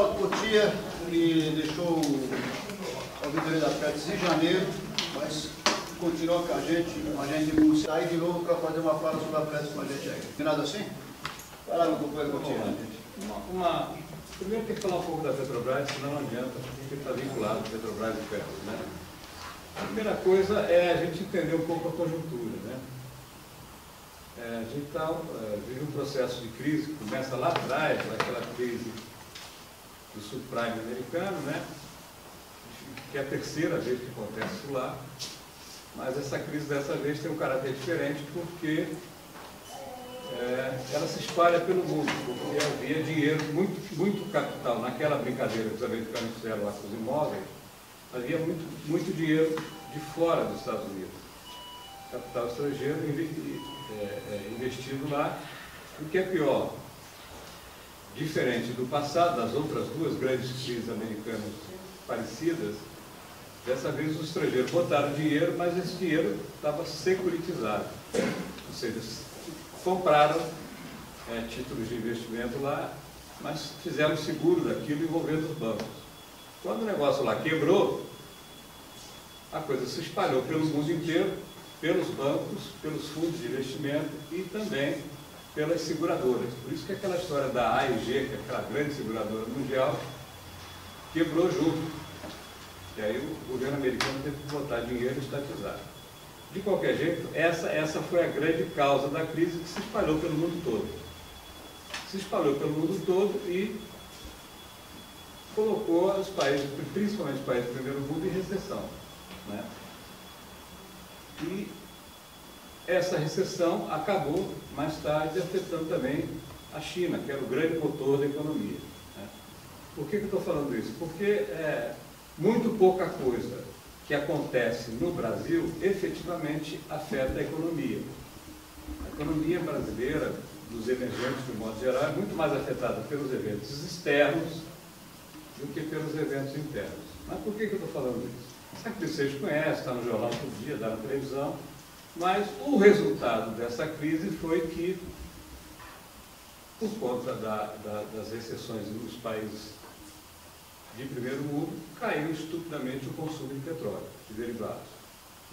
Cotia, que deixou a auditoria da Petros em janeiro, mas continua com a gente não sai de novo para fazer uma fala sobre a Petros com a gente aí. Tem nada assim? Vai lá, meu companheiro Cotia. Primeiro tem que falar um pouco da Petrobras, senão não adianta, porque está vinculado a Petrobras e Petros, né? A primeira coisa é a gente entender um pouco a conjuntura, né? A gente vive um processo de crise que começa lá atrás, aquela crise do subprime americano, né? Que é a terceira vez que acontece isso lá, mas essa crise dessa vez tem um caráter diferente porque ela se espalha pelo mundo, porque havia dinheiro, muito capital, naquela brincadeira que os americanos fizeram lá com os imóveis, havia muito dinheiro de fora dos Estados Unidos, capital estrangeiro investido lá, o que é pior, diferente do passado, das outras duas grandes crises americanas parecidas, dessa vez os estrangeiros botaram dinheiro, mas esse dinheiro estava securitizado, ou seja, compraram títulos de investimento lá, mas fizeram seguro daquilo envolvendo os bancos. Quando o negócio lá quebrou, a coisa se espalhou pelo mundo inteiro, pelos bancos, pelos fundos de investimento e também pelas seguradoras. Por isso que aquela história da AIG, que é aquela grande seguradora mundial, quebrou junto. E aí o governo americano teve que botar dinheiro e estatizar. De qualquer jeito, essa foi a grande causa da crise que se espalhou pelo mundo todo. Se espalhou pelo mundo todo e colocou os países, principalmente os países do primeiro mundo, em recessão, né? E essa recessão acabou, mais tarde, afetando também a China, que era o grande motor da economia, né? Por que eu estou falando isso? Porque muito pouca coisa que acontece no Brasil efetivamente afeta a economia. A economia brasileira, dos emergentes de modo geral, é muito mais afetada pelos eventos externos do que pelos eventos internos. Mas por que eu estou falando isso? Sabe que vocês conhecem, está no jornal todo dia, está na televisão, mas o resultado dessa crise foi que, por conta das recessões nos países de primeiro mundo, caiu estupidamente o consumo de petróleo, de derivados,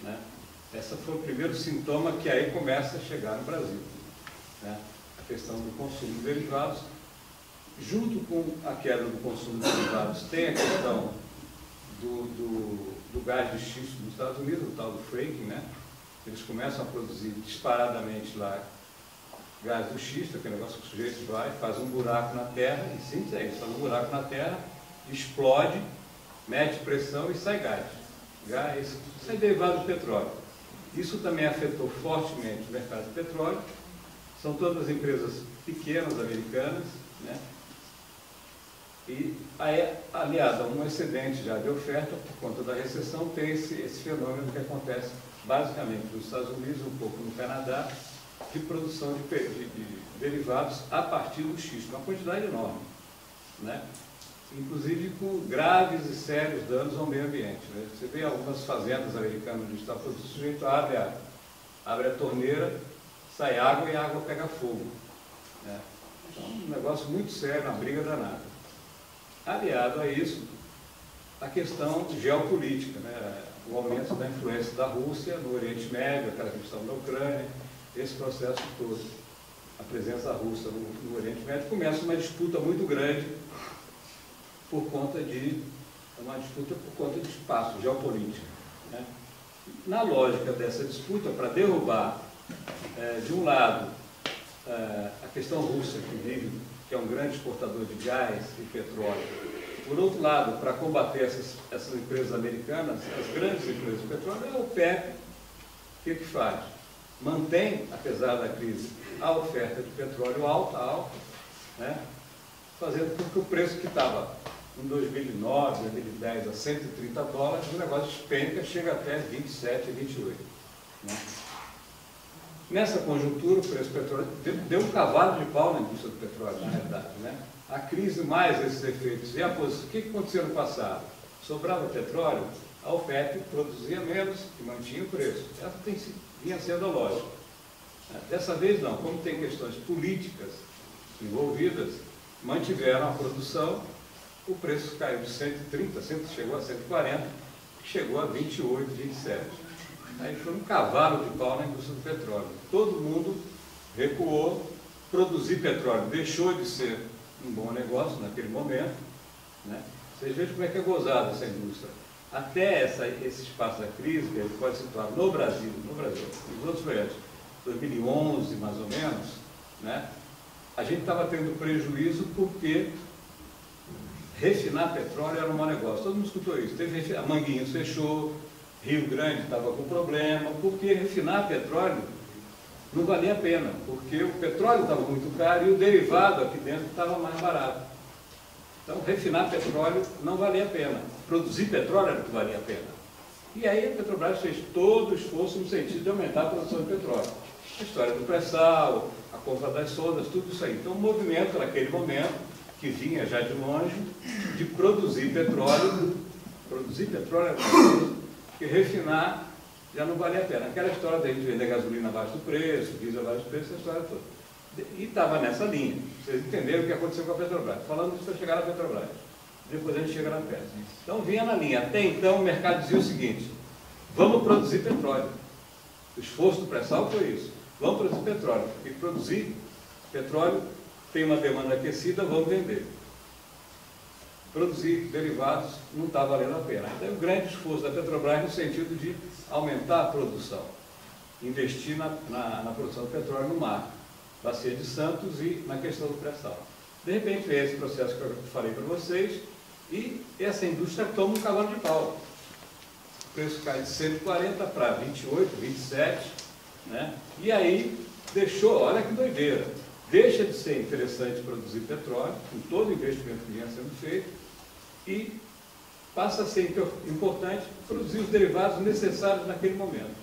né? Esse foi o primeiro sintoma que aí começa a chegar no Brasil, né? A questão do consumo de derivados. Junto com a queda do consumo de derivados, tem a questão do gás de xisto nos Estados Unidos, o tal do fracking, né? Eles começam a produzir disparadamente lá gás do xisto, aquele negócio que o sujeito vai, faz um buraco na terra, e simples é isso, faz um buraco na terra, explode, mete pressão e sai gás. Isso é derivado do petróleo. Isso também afetou fortemente o mercado de petróleo. São todas empresas pequenas, americanas, né? E aí, aliado a um excedente já de oferta, por conta da recessão, tem esse fenômeno que acontece basicamente nos Estados Unidos, um pouco no Canadá, de produção de derivados a partir do xisto, uma quantidade enorme, né? Inclusive com graves e sérios danos ao meio ambiente, né? Você vê algumas fazendas americanas onde está produzindo, o sujeito abre a torneira, sai água e a água pega fogo, né? Então, um negócio muito sério, uma briga danada. Aliado a isso, a questão geopolítica, né? O aumento da influência da Rússia no Oriente Médio, aquela questão da Ucrânia, esse processo todo, a presença russa no Oriente Médio, começa uma disputa muito grande por conta de espaço geopolítico, né? Na lógica dessa disputa, para derrubar, de um lado, a questão russa que é um grande exportador de gás e petróleo, por outro lado, para combater essas empresas americanas, as grandes empresas de petróleo, a OPEP, o que faz? Mantém, apesar da crise, a oferta de petróleo alta, né? Fazendo com que o preço que estava em 2009, 2010 a $130, o negócio despenca, chega até 27, 28. Né? Nessa conjuntura, o preço do petróleo deu um cavalo de pau na indústria do petróleo, na realidade, né? A crise mais esses efeitos. E a posição, o que aconteceu no passado? Sobrava petróleo, a OPEP produzia menos e mantinha o preço. Essa vinha sendo a lógica. Dessa vez não, como tem questões políticas envolvidas, mantiveram a produção, o preço caiu de 130, chegou a 140, chegou a 28, 27. Aí foi um cavalo de pau na indústria do petróleo. Todo mundo recuou, produzir petróleo deixou de ser um bom negócio naquele momento, né? Vocês vejam como é que é gozada essa indústria. Até esse espaço da crise, que ele pode situar no Brasil, nos outros países, 2011 mais ou menos, né? A gente estava tendo prejuízo porque refinar petróleo era um mau negócio. Todo mundo escutou isso. A Manguinhos fechou, Rio Grande estava com problema, porque refinar petróleo não valia a pena, porque o petróleo estava muito caro e o derivado aqui dentro estava mais barato. Então, refinar petróleo não valia a pena. Produzir petróleo era o que valia a pena. E aí a Petrobras fez todo o esforço no sentido de aumentar a produção de petróleo. A história do pré-sal, a compra das sondas, tudo isso aí. Então, um movimento naquele momento, que vinha já de longe, de produzir petróleo era coisa que refinar já não valia a pena. Aquela história da gente vender gasolina abaixo do preço, diesel abaixo do preço, essa história toda. E estava nessa linha. Vocês entenderam o que aconteceu com a Petrobras. Falando disso para chegar na Petrobras. Depois a gente chega na peça. Então vinha na linha. Até então o mercado dizia o seguinte: vamos produzir petróleo. O esforço do pré-sal foi isso. Vamos produzir petróleo. E produzir petróleo tem uma demanda aquecida, vamos vender. Produzir derivados não está valendo a pena. Então, o grande esforço da Petrobras no sentido de aumentar a produção, investir na produção de petróleo no mar, Bacia de Santos e na questão do pré-sal. De repente, veio esse processo que eu falei para vocês e essa indústria toma um cavalo de pau. O preço cai de 140 para 28, 27, né? E aí deixou, olha que doideira, deixa de ser interessante produzir petróleo, com todo o investimento que vinha sendo feito, e passa a ser importante produzir os derivados necessários naquele momento.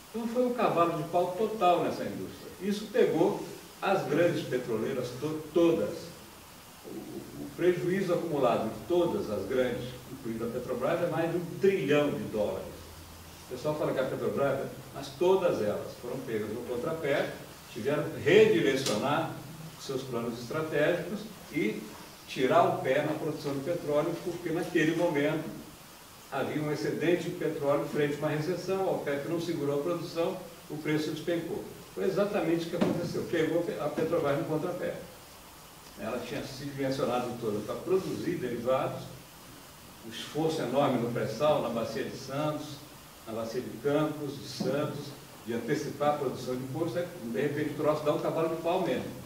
Então foi um cavalo de pau total nessa indústria. Isso pegou as grandes petroleiras todas. O prejuízo acumulado de todas as grandes, incluindo a Petrobras, é mais de $1 trilhão. O pessoal fala que a Petrobras, mas todas elas foram pegas no contrapé, tiveram que redirecionar seus planos estratégicos e tirar o pé na produção de petróleo, porque naquele momento havia um excedente de petróleo frente a uma recessão, a OPEP não segurou a produção, o preço despencou. Foi exatamente o que aconteceu. Pegou a Petrobras no contrapé. Ela tinha se dimensionado toda para produzir derivados, um esforço enorme no pré-sal, na Bacia de Santos, na Bacia de Campos, de Santos, de antecipar a produção de imposto, de repente o troço dá um cavalo de pau mesmo.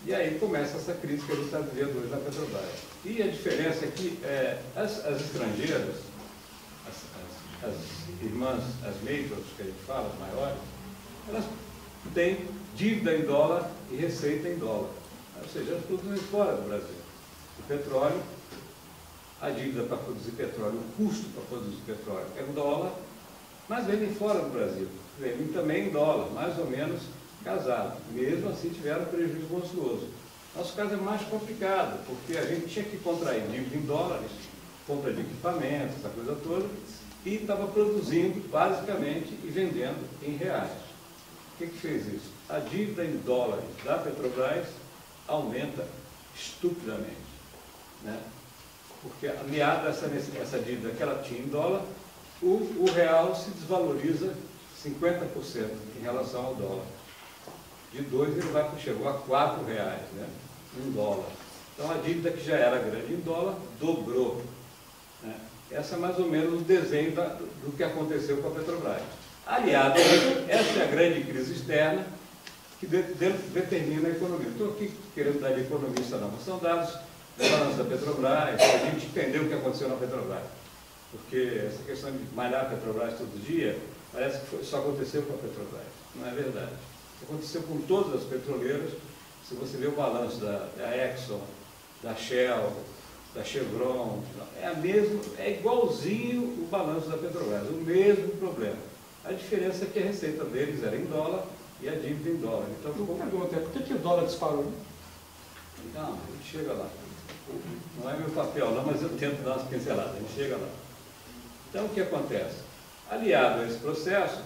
E aí começa essa crise que a gente está vivendo hoje na Petrobras. E a diferença é que as estrangeiras, as irmãs, as majors que a gente fala, as maiores, elas têm dívida em dólar e receita em dólar. Ou seja, elas produzem fora do Brasil. O petróleo, a dívida para produzir petróleo, o custo para produzir petróleo é em dólar, mas vendem fora do Brasil. Vendem também em dólar, mais ou menos casado. Mesmo assim tiveram prejuízo monstruoso. Nosso caso é mais complicado, porque a gente tinha que contrair dívida em dólares, compra de equipamentos, essa coisa toda, e estava produzindo basicamente e vendendo em reais. O que fez isso? A dívida em dólares da Petrobras aumenta estupidamente, né? Porque aliada a essa dívida que ela tinha em dólar, o real se desvaloriza 50% em relação ao dólar. De 2 ele chegou a R$4, né? $1. Então a dívida que já era grande em dólar dobrou, né? Essa é mais ou menos o desenho do que aconteceu com a Petrobras. Aliado a isso, essa é a grande crise externa que determina a economia. Não estou aqui querendo dar de economista não, mas são dados do balanço da Petrobras, para a gente entender o que aconteceu na Petrobras. Porque essa questão de malhar a Petrobras todo dia, parece que só aconteceu com a Petrobras. Não é verdade. Aconteceu com todas as petroleiras. Se você vê o balanço da Exxon, da Shell, da Chevron, é igualzinho o balanço da Petrobras, o mesmo problema. A diferença é que a receita deles era em dólar e a dívida em dólar. Então, por que o dólar disparou? Não, a gente chega lá. Não é meu papel não, mas eu tento dar umas pinceladas, a gente chega lá. Então, o que acontece? Aliado a esse processo,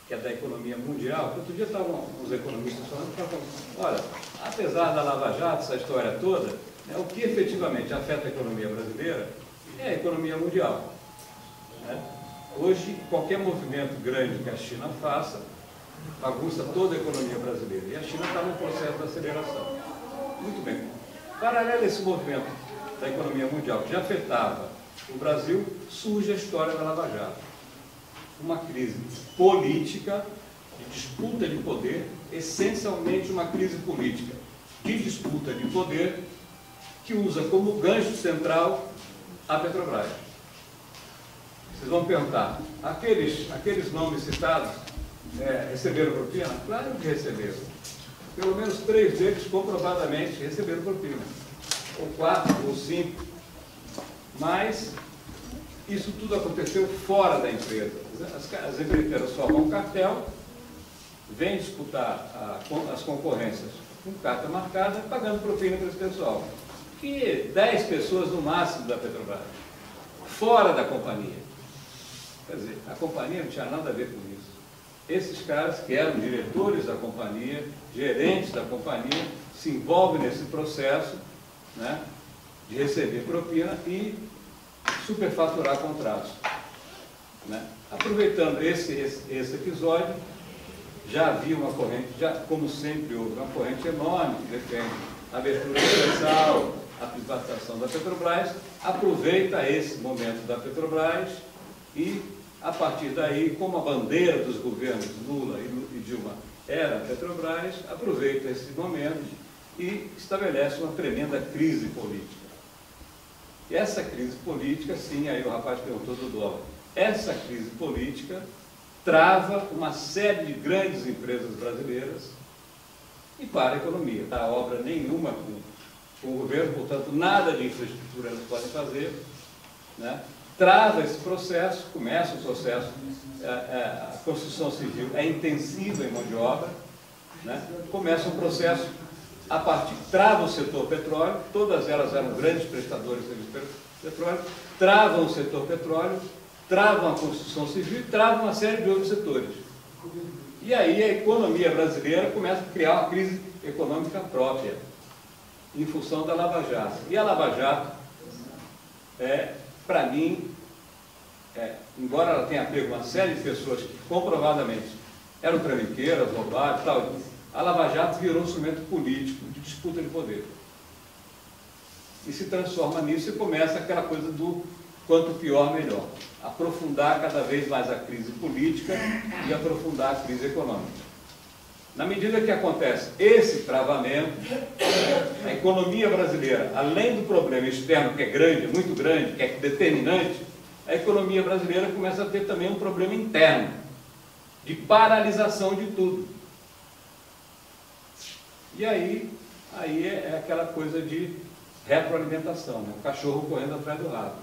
que é da economia mundial, outro dia estavam os economistas falando, olha, apesar da Lava Jato, essa história toda, O que efetivamente afeta a economia brasileira é a economia mundial. Hoje, qualquer movimento grande que a China faça, bagunça toda a economia brasileira. E a China está no processo de aceleração. Muito bem. Paralelo a esse movimento da economia mundial que já afetava o Brasil, surge a história da Lava Jato. Uma crise política, de disputa de poder, essencialmente uma crise política de disputa de poder, que usa como gancho central a Petrobras. Vocês vão perguntar, aqueles nomes citados receberam propina? Claro que receberam. Pelo menos 3 deles comprovadamente receberam propina. Ou 4, ou 5. Mas isso tudo aconteceu fora da empresa. As empreiteiras formam um cartel, vêm disputar as concorrências com carta marcada, pagando propina para esse pessoal. E 10 pessoas no máximo da Petrobras, fora da companhia. Quer dizer, a companhia não tinha nada a ver com isso. Esses caras, que eram diretores da companhia, gerentes da companhia, se envolvem nesse processo, né, de receber propina e superfaturar contratos. Né? Aproveitando esse episódio, já havia uma corrente, como sempre houve, uma corrente enorme que defende a abertura universal, a privatização da Petrobras, aproveita esse momento da Petrobras e, a partir daí, como a bandeira dos governos Lula e Dilma era a Petrobras, aproveita esse momento e estabelece uma tremenda crise política. E essa crise política, sim, aí o rapaz perguntou do dólar, essa crise política trava uma série de grandes empresas brasileiras e para a economia. Não há obra nenhuma com o governo, portanto, nada de infraestrutura elas podem fazer, né? Trava esse processo, começa o processo, a construção civil é intensiva em mão de obra, né? Começa um processo, trava o setor petróleo, todas elas eram grandes prestadores de serviço petróleo, travam o setor petróleo, travam a construção civil e travam uma série de outros setores. E aí a economia brasileira começa a criar uma crise econômica própria, em função da Lava Jato. E a Lava Jato, para mim, embora ela tenha pego uma série de pessoas que comprovadamente eram trambiqueiras, roubaram e tal, a Lava Jato virou um instrumento político de disputa de poder. E se transforma nisso e começa aquela coisa do quanto pior, melhor. Aprofundar cada vez mais a crise política e aprofundar a crise econômica. Na medida que acontece esse travamento, a economia brasileira, além do problema externo, que é grande, muito grande, que é determinante, a economia brasileira começa a ter também um problema interno, de paralisação de tudo. E aí é aquela coisa de retroalimentação, né? O cachorro correndo atrás do rabo.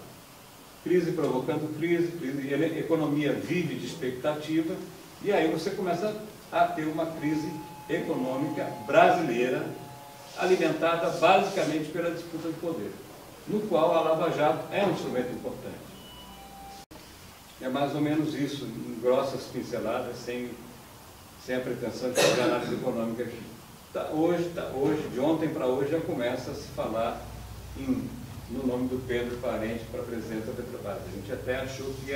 Crise provocando crise, e a economia vive de expectativa, e aí você começa a ter uma crise econômica brasileira, alimentada basicamente pela disputa de poder, no qual a Lava Jato é um instrumento importante. É mais ou menos isso, em grossas pinceladas, sem a pretensão de fazer análise econômica aqui. Hoje, de ontem para hoje, já começa a se falar no nome do Pedro Parente para presidente da Petrobras. A gente até achou que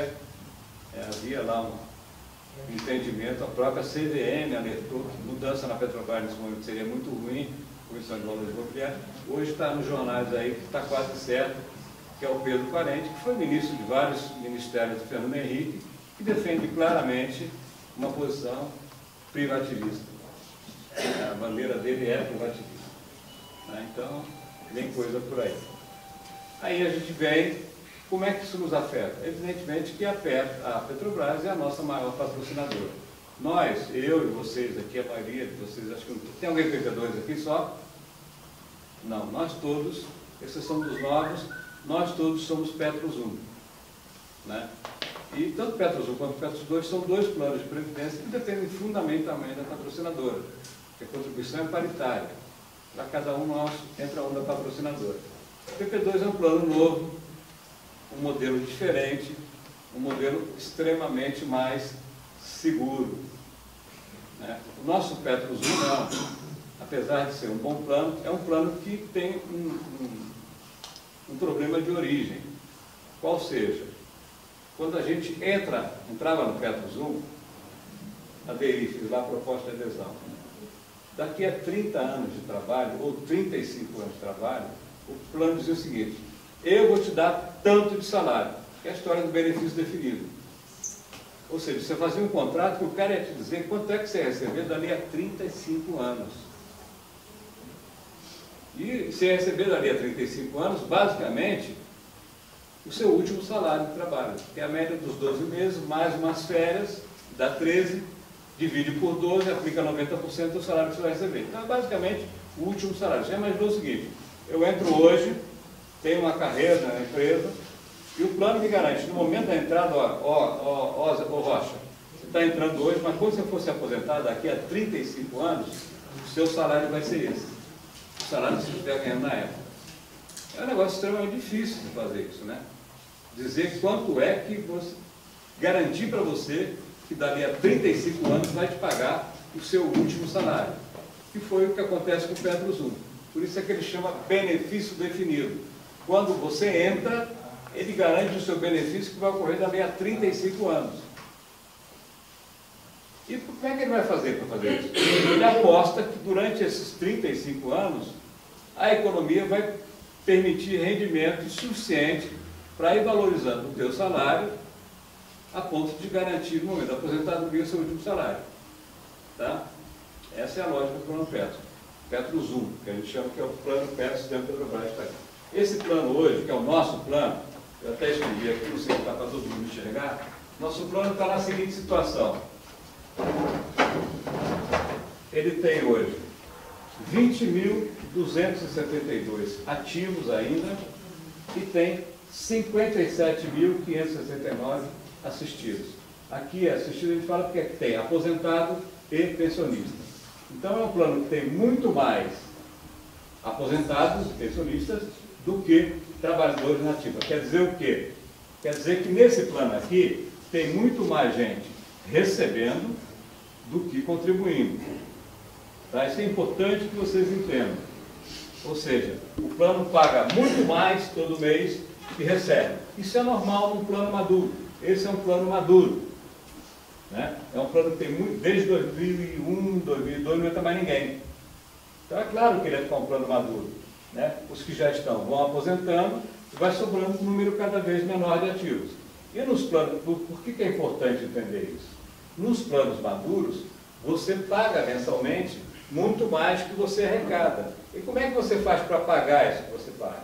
havia lá um entendimento, a própria CVM alertou que mudança na Petrobras nesse momento seria muito ruim, Comissão de Valores Imobiliários. Hoje está nos jornais aí que está quase certo, que é o Pedro Parente, que foi ministro de vários ministérios do Fernando Henrique, que defende claramente uma posição privativista. A bandeira dele é privativista. Então, vem coisa por aí. Aí a gente vê como é que isso nos afeta. Evidentemente que a Petrobras é a nossa maior patrocinadora. Nós, eu e vocês aqui, a maioria de vocês, acho que tem alguém PT2 aqui só? Não, nós todos, exceção dos novos, nós todos somos Petros 1. Né? E tanto Petros 1 quanto Petros 2 são dois planos de previdência que dependem fundamentalmente da patrocinadora, porque a contribuição é paritária. Para cada um nosso, entra um da patrocinadora. O PP2 é um plano novo, um modelo diferente, um modelo extremamente mais seguro. Né? O nosso Petros 1 não. apesar de ser um bom plano, é um plano que tem um problema de origem. Qual seja, quando a gente entrava no PetroZum, aderi, fiz lá a proposta de adesão. Daqui a 30 anos de trabalho, ou 35 anos de trabalho, o plano dizia o seguinte: eu vou te dar tanto de salário, que é a história do benefício definido. Ou seja, você fazia um contrato que o cara ia te dizer quanto é que você ia receber dali a 35 anos. E você ia receber dali a 35 anos, basicamente, o seu último salário de trabalho, que é a média dos 12 meses, mais umas férias, dá 13, divide por 12, aplica 90% do salário que você vai receber. Então, é basicamente o último salário. Você imaginou o seguinte: eu entro hoje, tenho uma carreira na empresa, e o plano me garante, no momento da entrada, Rocha, você está entrando hoje, mas quando você for se aposentar daqui a 35 anos, o seu salário vai ser esse. O salário que você estiver ganhando na época. É um negócio extremamente difícil de fazer isso, né? Dizer quanto é que você... Garantir para você que dali a 35 anos vai te pagar o seu último salário. Que foi o que acontece com o PetroZum. Por isso é que ele chama benefício definido. Quando você entra, ele garante o seu benefício que vai ocorrer dali a 35 anos. E como é que ele vai fazer para fazer isso? Ele aposta que durante esses 35 anos, a economia vai permitir rendimento suficiente para ir valorizando o teu salário a ponto de garantir no momento da aposentadoria o seu último salário. Tá? Essa é a lógica do plano PetroZum, que a gente chama que é o plano Petro dentro da Petrobras. Esse plano hoje, que é o nosso plano, eu até escrevi aqui, não sei se está para todo mundo enxergar, nosso plano está na seguinte situação. Ele tem hoje 20.272 ativos ainda e tem 57.569 assistidos. Aqui assistido a gente fala porque tem aposentado e pensionista. Então é um plano que tem muito mais aposentados e pensionistas do que trabalhadores na ativa. Quer dizer o quê? Quer dizer que nesse plano aqui tem muito mais gente recebendo do que contribuindo. Tá? Isso é importante que vocês entendam. Ou seja, o plano paga muito mais todo mês que recebe. Isso é normal num plano maduro. Esse é um plano maduro. Né? É um plano que tem muito, desde 2001, 2002, não entra mais ninguém. Então é claro que ele vai ficar um plano maduro. Né? Os que já estão vão aposentando e vai sobrando um número cada vez menor de ativos. E nos planos, por que é importante entender isso? Nos planos maduros, você paga mensalmente muito mais que você arrecada. E como é que você faz para pagar isso que você paga?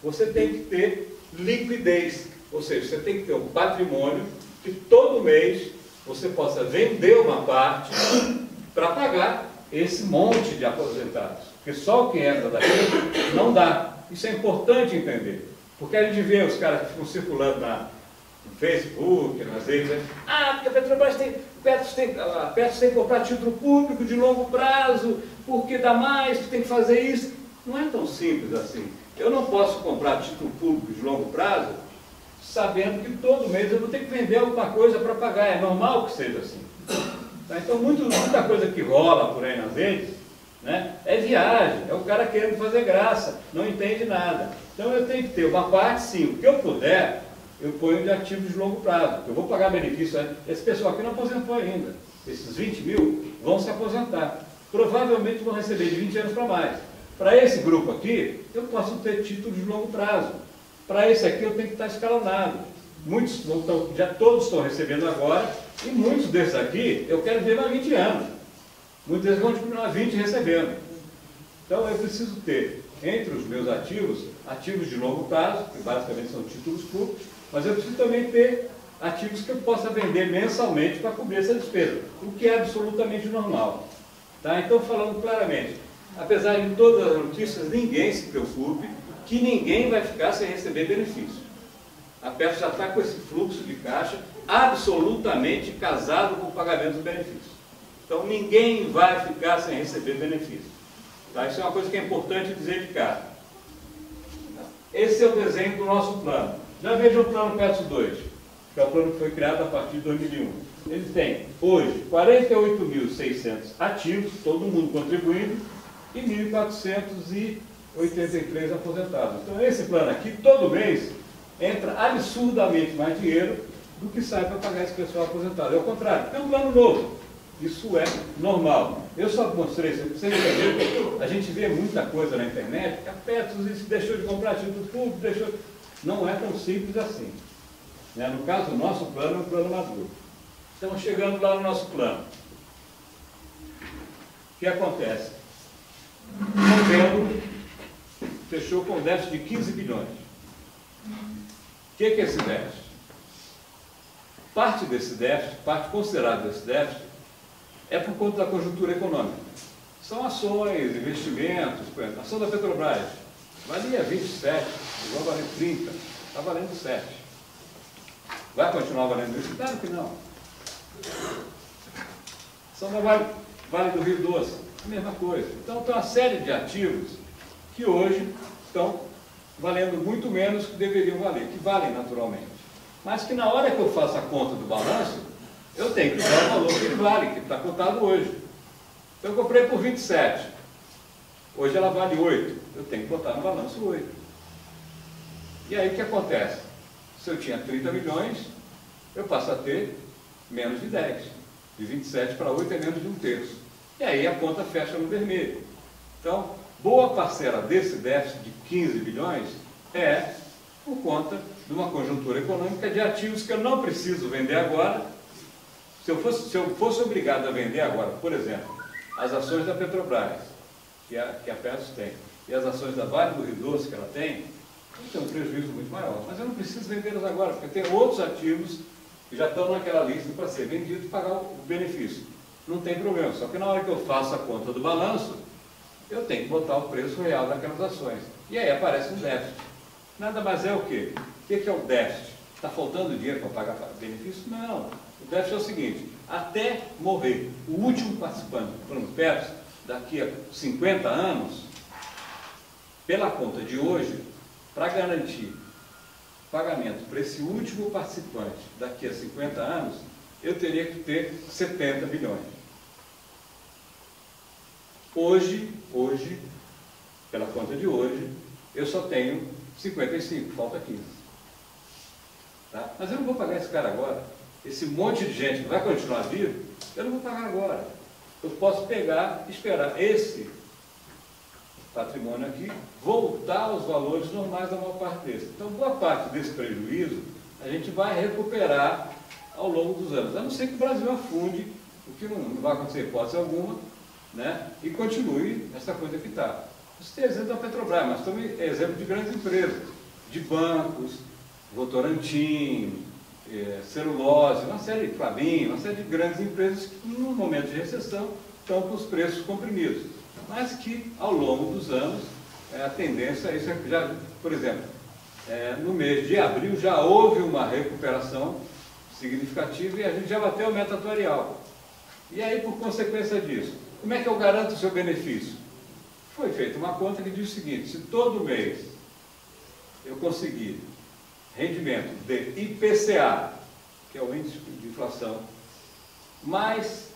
Você tem que ter liquidez, ou seja, você tem que ter um patrimônio que todo mês você possa vender uma parte para pagar esse monte de aposentados. Porque só o que entra daqui não dá. Isso é importante entender. Porque a gente vê os caras que ficam circulando no Facebook, nas redes, porque a Petrobras tem que comprar título público de longo prazo, porque dá mais, tu tem que fazer isso. Não é tão simples assim. Eu não posso comprar título público de longo prazo sabendo que todo mês eu vou ter que vender alguma coisa para pagar. É normal que seja assim. Tá? Então, muita coisa que rola por aí nas redes, né, é viagem, é o cara querendo fazer graça, não entende nada. Então, eu tenho que ter uma parte, sim, o que eu puder, eu ponho de ativos de longo prazo, porque eu vou pagar benefício. Esse pessoal aqui não aposentou ainda. Esses 20 mil vão se aposentar. Provavelmente vão receber de 20 anos para mais. Para esse grupo aqui, eu posso ter títulos de longo prazo. Para esse aqui, eu tenho que estar escalonado. Muitos não estão, já todos estão recebendo agora, e muitos desses aqui, eu quero ver mais 20 anos. Muitos deles vão continuar 20 recebendo. Então, eu preciso ter, entre os meus ativos de longo prazo, que basicamente são títulos públicos, mas eu preciso também ter ativos que eu possa vender mensalmente para cobrir essa despesa, o que é absolutamente normal. Tá? Então, falando claramente, apesar de todas as notícias, ninguém se preocupe que ninguém vai ficar sem receber benefício. A Petro já está com esse fluxo de caixa absolutamente casado com o pagamento dos benefícios. Então, ninguém vai ficar sem receber benefício. Tá? Isso é uma coisa que é importante dizer de cara. Esse é o desenho do nosso plano. Já veja o plano Petro 2, que é o plano que foi criado a partir de 2001. Ele tem, hoje, 48.600 ativos, todo mundo contribuindo, e 1.483 aposentados. Então, esse plano aqui, todo mês, entra absurdamente mais dinheiro do que sai para pagar esse pessoal aposentado. É o contrário, é um plano novo. Isso é normal. Eu só mostrei isso para vocês entenderem que a gente vê muita coisa na internet, que a Petros deixou de comprar título público, deixou... Não é tão simples assim. Né? No caso, o nosso plano é um plano maduro. Estamos chegando lá no nosso plano. O que acontece? Novembro fechou com um déficit de 15 bilhões. O que é esse déficit? Parte desse déficit, parte considerável desse déficit, é por conta da conjuntura econômica. São ações, investimentos, por exemplo, a ação da Petrobras valia 27, igual valer 30, está valendo 7. Vai continuar valendo isso? Claro que não. Ação da Vale do Rio Doce, a mesma coisa. Então tem uma série de ativos que hoje estão valendo muito menos que deveriam valer, que valem naturalmente. Mas que na hora que eu faço a conta do balanço, eu tenho que dar o valor que ele vale, que está cotado hoje. Então eu comprei por 27. Hoje ela vale 8. Eu tenho que botar no balanço 8. E aí o que acontece? Se eu tinha 30 milhões, eu passo a ter menos de 10. De 27 para 8 é menos de 1/3. E aí a conta fecha no vermelho. Então, boa parcela desse déficit de 15 bilhões é por conta de uma conjuntura econômica de ativos que eu não preciso vender agora. Se eu fosse obrigado a vender agora, por exemplo, as ações da Petrobras, que a Petros tem, e as ações da Vale do Rio Doce, que ela tem um prejuízo muito maior. Mas eu não preciso vendê-las agora, porque tem outros ativos que já estão naquela lista para ser vendidos e pagar o benefício. Não tem problema, só que na hora que eu faço a conta do balanço, eu tenho que botar o preço real daquelas ações. E aí aparece um déficit. Nada mais é o quê? O que é o déficit? Está faltando dinheiro para pagar benefício? Não. O déficit é o seguinte, até morrer o último participante do plano Petros, daqui a 50 anos, pela conta de hoje, para garantir pagamento para esse último participante daqui a 50 anos, eu teria que ter 70 bilhões. Hoje, pela conta de hoje, eu só tenho 55, falta 15. Tá? Mas eu não vou pagar esse cara agora. Esse monte de gente que vai continuar vivo, eu não vou pagar agora. Eu posso pegar e esperar esse patrimônio aqui voltar aos valores normais da maior parte desse. Então, boa parte desse prejuízo a gente vai recuperar ao longo dos anos. A não ser que o Brasil afunde, o que não vai acontecer em hipótese alguma, né? E continue essa coisa que está. Você tem exemplo da Petrobras, mas também é exemplo de grandes empresas, de bancos, Votorantim, celulose, uma série de Klabin, uma série de grandes empresas que, no momento de recessão, estão com os preços comprimidos. Mas que, ao longo dos anos, a tendência é isso. Já, por exemplo, no mês de abril já houve uma recuperação significativa e a gente já bateu a meta atuarial. E aí, por consequência disso, como é que eu garanto o seu benefício? Foi feita uma conta que diz o seguinte: se todo mês eu conseguir rendimento de IPCA, que é o índice de inflação, mais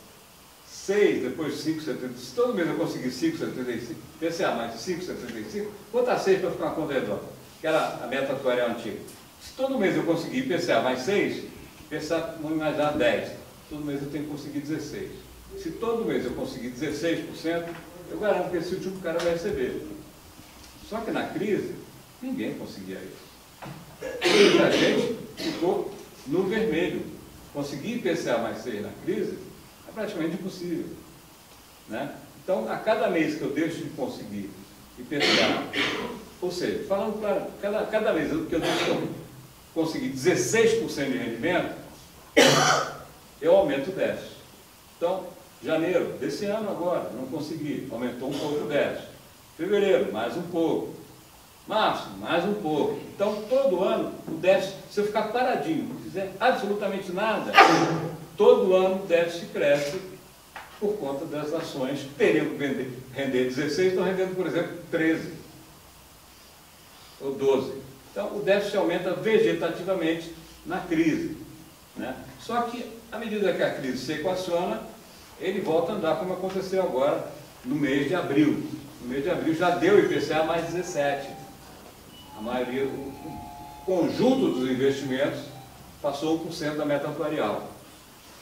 6, depois 5,75, se todo mês eu conseguir 5,75, IPCA mais 5,75, vou botar 6 para ficar uma conta redonda, que era a meta atuarial antiga. Se todo mês eu conseguir IPCA mais 6, IPCA vamos imaginar 10, todo mês eu tenho que conseguir 16. Se todo mês eu conseguir 16%, eu garanto que esse último cara vai receber. Só que na crise, ninguém conseguia isso. E a gente ficou no vermelho. Conseguir IPCA mais 6 na crise é praticamente impossível. Né? Então, a cada mês que eu deixo de conseguir IPCA, ou seja, falando claro, cada mês que eu deixo de conseguir 16% de rendimento, eu aumento o déficit. Então, janeiro desse ano agora, não consegui, aumentou um pouco o déficit. Fevereiro, mais um pouco. Março, mais um pouco. Então, todo ano, o déficit, se eu ficar paradinho, não fizer absolutamente nada, todo ano o déficit cresce por conta das ações que teriam que render 16, estão rendendo, por exemplo, 13 ou 12. Então, o déficit aumenta vegetativamente na crise. Né? Só que, à medida que a crise se equaciona, ele volta a andar como aconteceu agora no mês de abril. no mês de abril já deu IPCA mais 17. A maioria, o conjunto dos investimentos passou 1% da meta atuarial.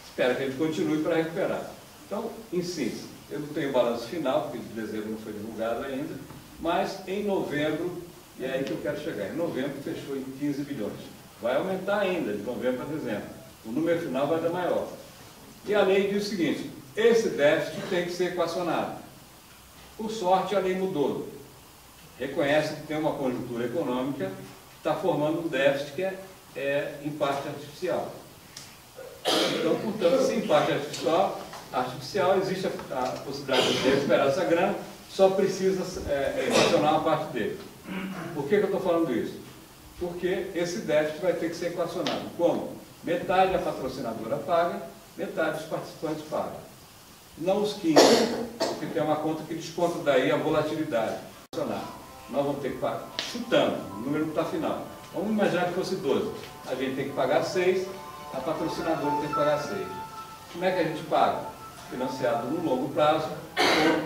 Espero que ele continue para recuperar. Então, em síntese, eu não tenho balanço final, porque de dezembro não foi divulgado ainda, mas em novembro, e é aí que eu quero chegar, em novembro fechou em 15 bilhões. Vai aumentar ainda, de novembro para dezembro. O número final vai dar maior. E a lei diz o seguinte, esse déficit tem que ser equacionado. Por sorte, a lei mudou. Reconhece que tem uma conjuntura econômica que está formando um déficit que é em parte artificial. Então, portanto, se em parte artificial existe a possibilidade de recuperar essa grana, só precisa equacionar uma parte dele. Por que eu estou falando isso? Porque esse déficit vai ter que ser equacionado. Como? Metade a patrocinadora paga, metade os participantes pagam. Não os 15, porque tem uma conta que desconta daí a volatilidade. Nós vamos ter que pagar, chutando, o número não está final. Vamos imaginar que fosse 12. A gente tem que pagar 6, a patrocinadora tem que pagar 6. Como é que a gente paga? Financiado no longo prazo,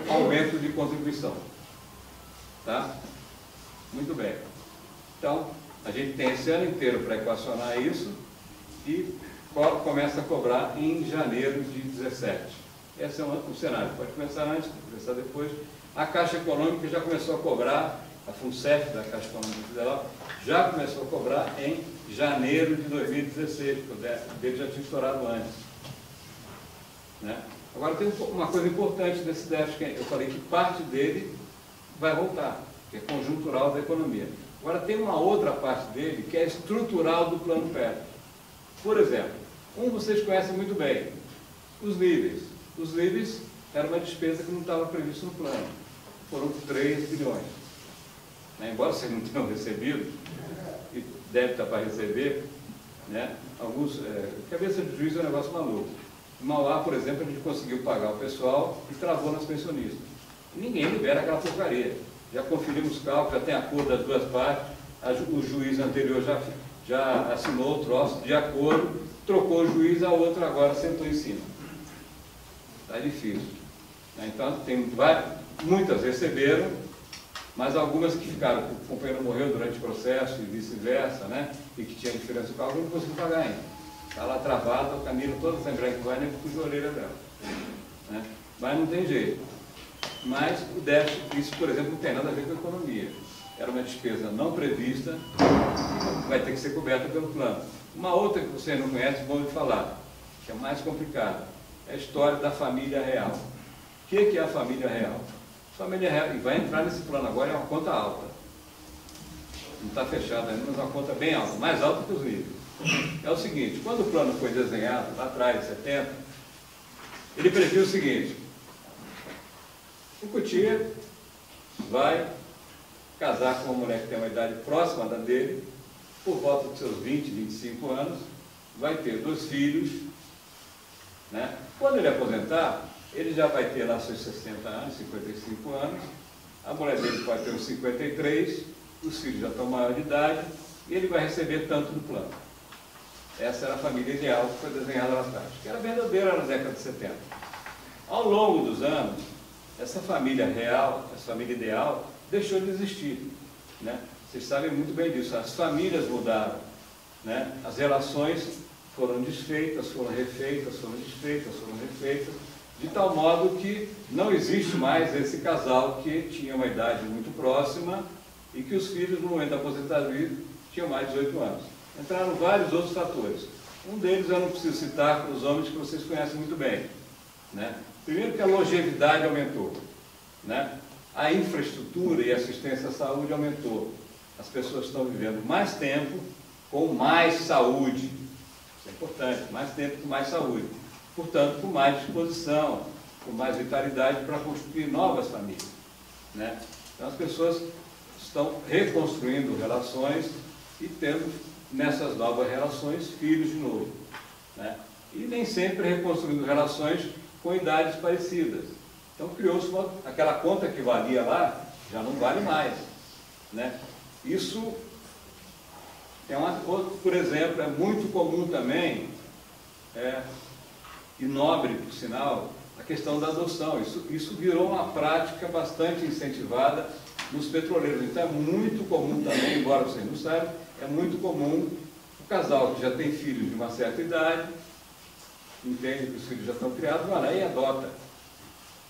com aumento de contribuição. Tá? Muito bem. Então, a gente tem esse ano inteiro para equacionar isso e começa a cobrar em janeiro de 17. Esse é o cenário. Pode começar antes, pode começar depois. A Caixa Econômica já começou a cobrar, a FUNCEF da Caixa Econômica Federal já começou a cobrar em janeiro de 2016, porque o dele já tinha estourado antes. Né? Agora tem uma coisa importante desse déficit, que eu falei que parte dele vai voltar, que é conjuntural da economia. Agora tem uma outra parte dele que é estrutural do plano PEP. Por exemplo, vocês conhecem muito bem, os níveis. Os níveis era uma despesa que não estava prevista no plano. Foram 3 bilhões. Né? Embora vocês não tenham recebido, e deve estar para receber, né? Alguns, cabeça de juiz é um negócio maluco. Em Mauá, por exemplo, a gente conseguiu pagar o pessoal e travou nas pensionistas. E ninguém libera aquela porcaria. Já conferimos os cálculos, já tem acordo das duas partes, o juiz anterior já assinou o troço de acordo, trocou o juiz, a outra agora sentou em cima. Está difícil. Então, tem muitas receberam, mas algumas que ficaram, o companheiro morreu durante o processo e vice-versa, né? E que tinha diferença de cálculo, não conseguiu pagar ainda. Está lá travada, o Camilo, toda essa Assembleia que vai, nem puxa a orelha dela. Né? Mas não tem jeito. Mas o déficit, isso, por exemplo, não tem nada a ver com a economia. Era uma despesa não prevista, vai ter que ser coberta pelo plano. Uma outra que vocês não conhecem, vão me falar, que é mais complicada, é a história da família real. O que é a família real? A família real, e vai entrar nesse plano agora, é uma conta alta. Não está fechada ainda, mas é uma conta bem alta, mais alta que os níveis. É o seguinte, quando o plano foi desenhado, lá atrás, em 70, ele previu o seguinte: o Cutia vai casar com uma mulher que tem uma idade próxima da dele, por volta dos seus 20, 25 anos, vai ter 2 filhos, né? Quando ele aposentar, ele já vai ter lá seus 60 anos, 55 anos, a mulher dele pode ter uns 53, os filhos já estão maior de idade, e ele vai receber tanto do plano. Essa era a família ideal que foi desenhada lá atrás, que era verdadeira na década de 70. Ao longo dos anos, essa família real, essa família ideal, deixou de existir. Né? Vocês sabem muito bem disso, as famílias mudaram. Né? As relações foram desfeitas, foram refeitas, foram desfeitas, foram refeitas, de tal modo que não existe mais esse casal que tinha uma idade muito próxima e que os filhos, no momento da aposentadoria, tinham mais de 18 anos. Entraram vários outros fatores. Um deles eu não preciso citar, os homens que vocês conhecem muito bem. Né? Primeiro que a longevidade aumentou. Né? A infraestrutura e assistência à saúde aumentou. As pessoas estão vivendo mais tempo com mais saúde. Isso é importante, mais tempo com mais saúde. Portanto, com mais disposição, com mais vitalidade para construir novas famílias. Né? Então as pessoas estão reconstruindo relações e tendo nessas novas relações filhos de novo. Né? E nem sempre reconstruindo relações com idades parecidas. Então criou-se aquela conta que valia lá, já não vale mais. Né? Isso é por exemplo, é muito comum também, e nobre, por sinal, a questão da adoção. Isso virou uma prática bastante incentivada nos petroleiros. Então é muito comum também, embora vocês não saibam, é muito comum o casal que já tem filhos de uma certa idade, entende que os filhos já estão criados, vai lá e adota.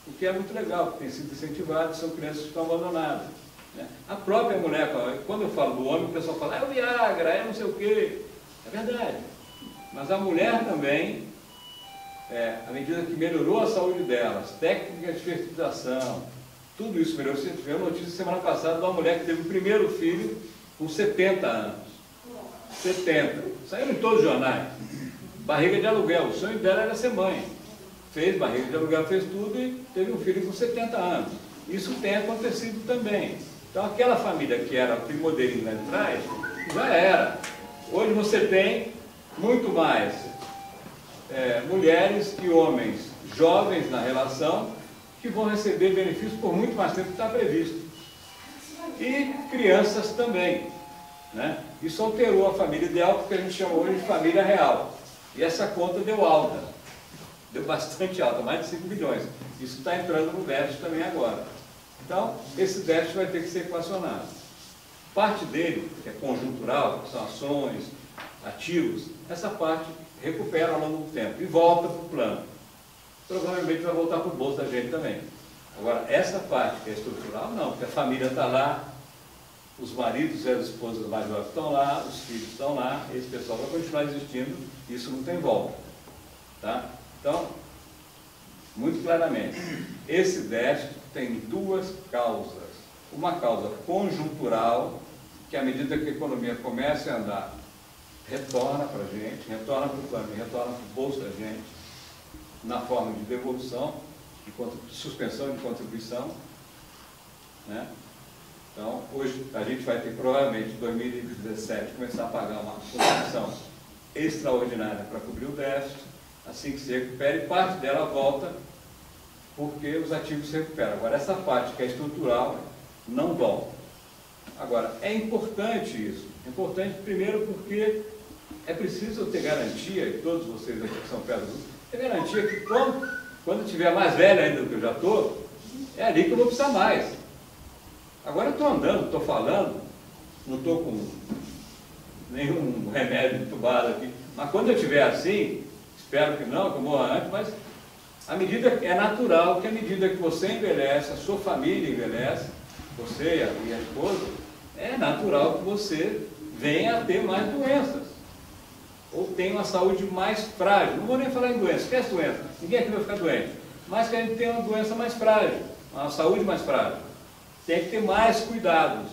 O que é muito legal, porque tem sido incentivado, são crianças que estão abandonadas. Né? A própria mulher, quando eu falo do homem, o pessoal fala, é o Viagra, é não sei o quê. É verdade. Mas a mulher também, à medida que melhorou a saúde dela, as técnicas de fertilização, tudo isso melhorou. Você viu a notícia semana passada de uma mulher que teve o primeiro filho com 70 anos. 70. Saíram em todos os jornais. Barriga de aluguel. O sonho dela era ser mãe. Fez barriga de aluguel, fez tudo e teve um filho com 70 anos. Isso tem acontecido também. Então aquela família que era primodeirinho lá atrás, já era. Hoje você tem muito mais mulheres e homens jovens na relação que vão receber benefícios por muito mais tempo do que está previsto. E crianças também. Né? Isso alterou a família ideal, porque a gente chama hoje de família real. E essa conta deu alta. Deu bastante alta, mais de 5 bilhões. Isso está entrando no déficit também agora. Então, esse déficit vai ter que ser equacionado. Parte dele, que é conjuntural, que são ações, ativos, essa parte recupera ao longo do tempo e volta para o plano. Provavelmente vai voltar para o bolso da gente também. Agora, essa parte que é estrutural, não, porque a família está lá, os maridos e as esposas mais jovens estão lá, os filhos estão lá, esse pessoal vai continuar existindo, isso não tem volta. Tá? Então, muito claramente, esse déficit tem duas causas. Uma causa conjuntural, que à medida que a economia começa a andar, retorna para a gente, retorna para o plano, retorna para o bolso da gente, na forma de devolução, de suspensão de contribuição. Né? Então, hoje a gente vai ter provavelmente, em 2017, começar a pagar uma contribuição extraordinária para cobrir o déficit, assim que se recupere, parte dela volta porque os ativos se recuperam. Agora, essa parte que é estrutural não volta. Agora, é importante isso. É importante, primeiro, porque é preciso ter garantia, e todos vocês aqui que são perto do grupo, ter garantia que quando estiver mais velho ainda do que eu já estou, é ali que eu vou precisar mais. Agora eu estou andando, estou falando, não estou com nenhum remédio entubado aqui, mas quando eu estiver assim, espero que não, que eu morra antes, mas é natural que à medida que você envelhece, a sua família envelhece, você e a esposa, é natural que você venha a ter mais doenças. Ou tenha uma saúde mais frágil. Não vou nem falar em doença, esquece doença. Ninguém aqui vai ficar doente. Mas que a gente tenha uma doença mais frágil, uma saúde mais frágil. Tem que ter mais cuidados.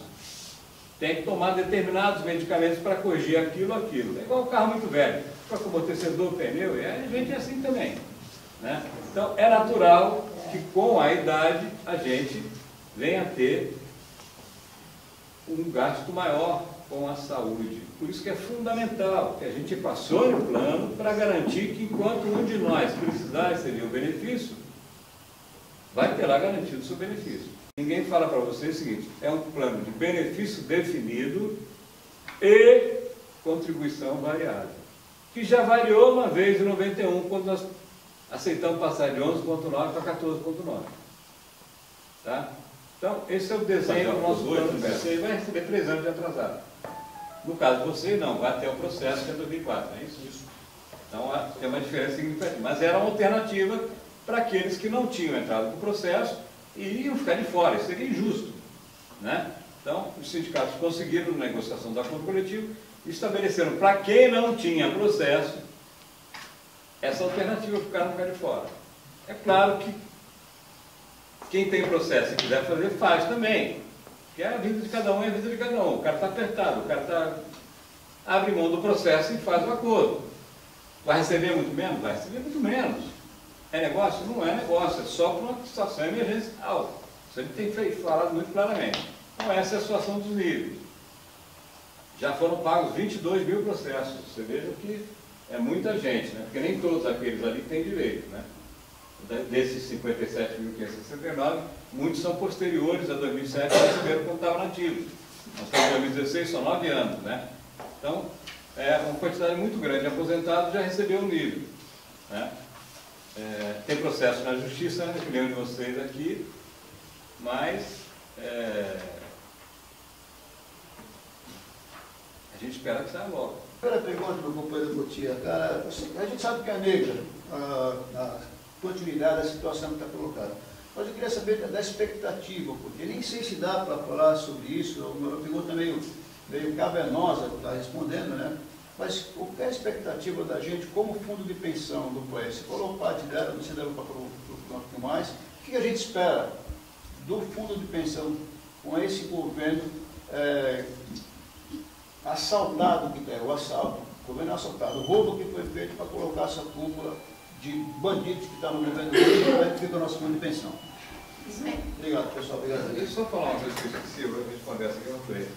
Tem que tomar determinados medicamentos para corrigir aquilo. É igual um carro muito velho. Para o amortecedor, pneu, e a gente é assim também. Né? Então, é natural que com a idade a gente venha a ter um gasto maior com a saúde. Por isso que é fundamental que a gente equacione o plano para garantir que enquanto um de nós precisar receber o benefício, vai ter lá garantido o seu benefício. Ninguém fala para você o seguinte, é um plano de benefício definido e contribuição variável, que já variou uma vez em 91, quando nós aceitamos passar de 11,9 para 14,9. Tá? Então, esse é o desenho do nosso plano. Você vai receber 3 anos de atrasado. No caso de você, não, vai até o processo que é 2004, não é isso? Então, tem uma diferença significativa. Mas era uma alternativa para aqueles que não tinham entrado no processo e iam ficar de fora. Isso seria injusto. Né? Então, os sindicatos conseguiram, na negociação do acordo coletivo, estabeleceram para quem não tinha processo essa alternativa para o cara não ficar de fora. É claro que quem tem processo e quiser fazer, faz também. Porque a vida de cada um é a vida de cada um. O cara está apertado, o cara abre mão do processo e faz o acordo. Vai receber muito menos? Vai receber muito menos. É negócio? Não é negócio, é só para uma situação emergencial. Isso a gente tem falado muito claramente. Então essa é a situação dos níveis. Já foram pagos 22 mil processos. Você veja que é muita gente, né? Porque nem todos aqueles ali têm direito, né? Desses 57.569, muitos são posteriores a 2007, que receberam quando estavam nativos. Nós estamos em 2016, são 9 anos, né? Então, uma quantidade muito grande de aposentados já recebeu o nível. Né? tem processo na justiça, né, que nenhum de vocês aqui, mas a gente espera que saia logo. Primeira pergunta do companheiro Botia, cara, a gente sabe que é negra a continuidade da situação que está colocada, mas eu queria saber da expectativa, porque nem sei se dá para falar sobre isso, uma pergunta meio cavernosa que está respondendo, né? Mas qual é a expectativa da gente como fundo de pensão do POES? Você falou parte dela, você deve para um pouco mais. O que a gente espera do fundo de pensão com esse governo assaltado que tem, o assalto, o governo assaltado, o roubo que foi feito para colocar essa cúpula de bandidos que está no governo hoje, como é que fica o nosso fundo de pensão? Obrigado, pessoal. Obrigado. Deixa eu só falar uma coisa que eu esqueci, eu vou responder essa aqui, eu falei.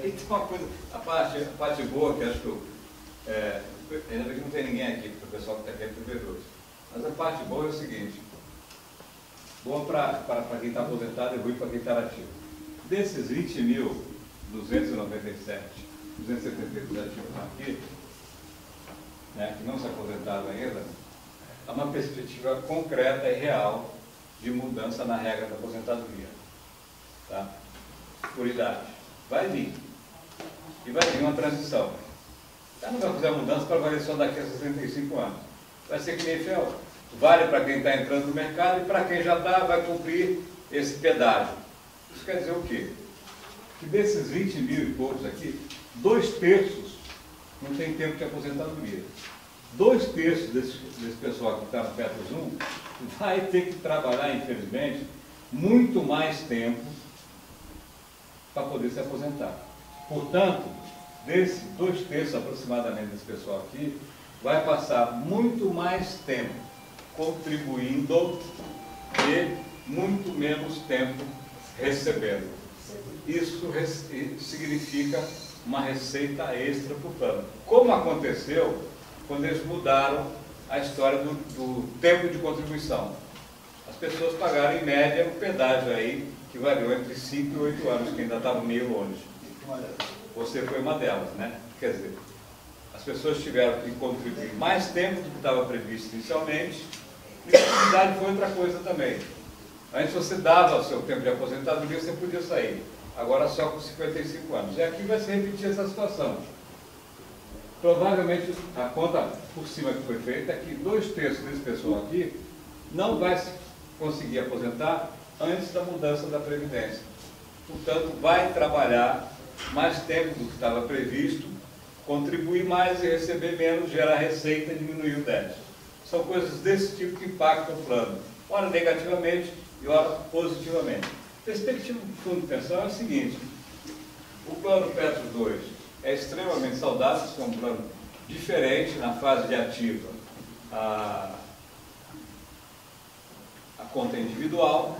E tem uma coisa, a parte boa que acho que ainda bem que não tem ninguém aqui, porque o pessoal que está aqui é primeiro. Mas a parte boa é o seguinte, boa para quem está aposentado e ruim para quem está ativo. Desses 20.297 aqui, né, que não se aposentaram ainda, há uma perspectiva concreta e real de mudança na regra da aposentadoria, tá? Por idade. Vai vir. E vai vir uma transição. Já não vai fazer a mudança para valer só daqui a 65 anos. Vai ser que nem FEL. Vale para quem está entrando no mercado e para quem já está, vai cumprir esse pedágio. Isso quer dizer o quê? Que desses 20 mil e poucos aqui, 2/3 não tem tempo de aposentadoria. 2/3 desse pessoal que está no PETROS 1 vai ter que trabalhar, infelizmente, muito mais tempo para poder se aposentar. Portanto, desse 2/3 aproximadamente desse pessoal aqui, vai passar muito mais tempo contribuindo e muito menos tempo recebendo. Isso significa uma receita extra para o plano. Como aconteceu quando eles mudaram a história do tempo de contribuição. As pessoas pagaram em média um pedágio aí que variou entre 5 e 8 anos, que ainda estava meio longe. Você foi uma delas, né? Quer dizer, as pessoas tiveram que contribuir mais tempo do que estava previsto inicialmente, e a idade foi outra coisa também. Antes você dava o seu tempo de aposentadoria, você podia sair. Agora só com 55 anos. E aqui vai se repetir essa situação. Provavelmente a conta por cima que foi feita é que 2/3 desse pessoal aqui não vai conseguir aposentar antes da mudança da Previdência. Portanto, vai trabalhar mais tempo do que estava previsto, contribuir mais e receber menos, gerar receita e diminuir o déficit. São coisas desse tipo que impactam o plano, ora negativamente e ora positivamente. A perspectiva do fundo de pensão é o seguinte: o plano PETROS 2 é extremamente saudável, é um plano diferente na fase de ativa a conta individual,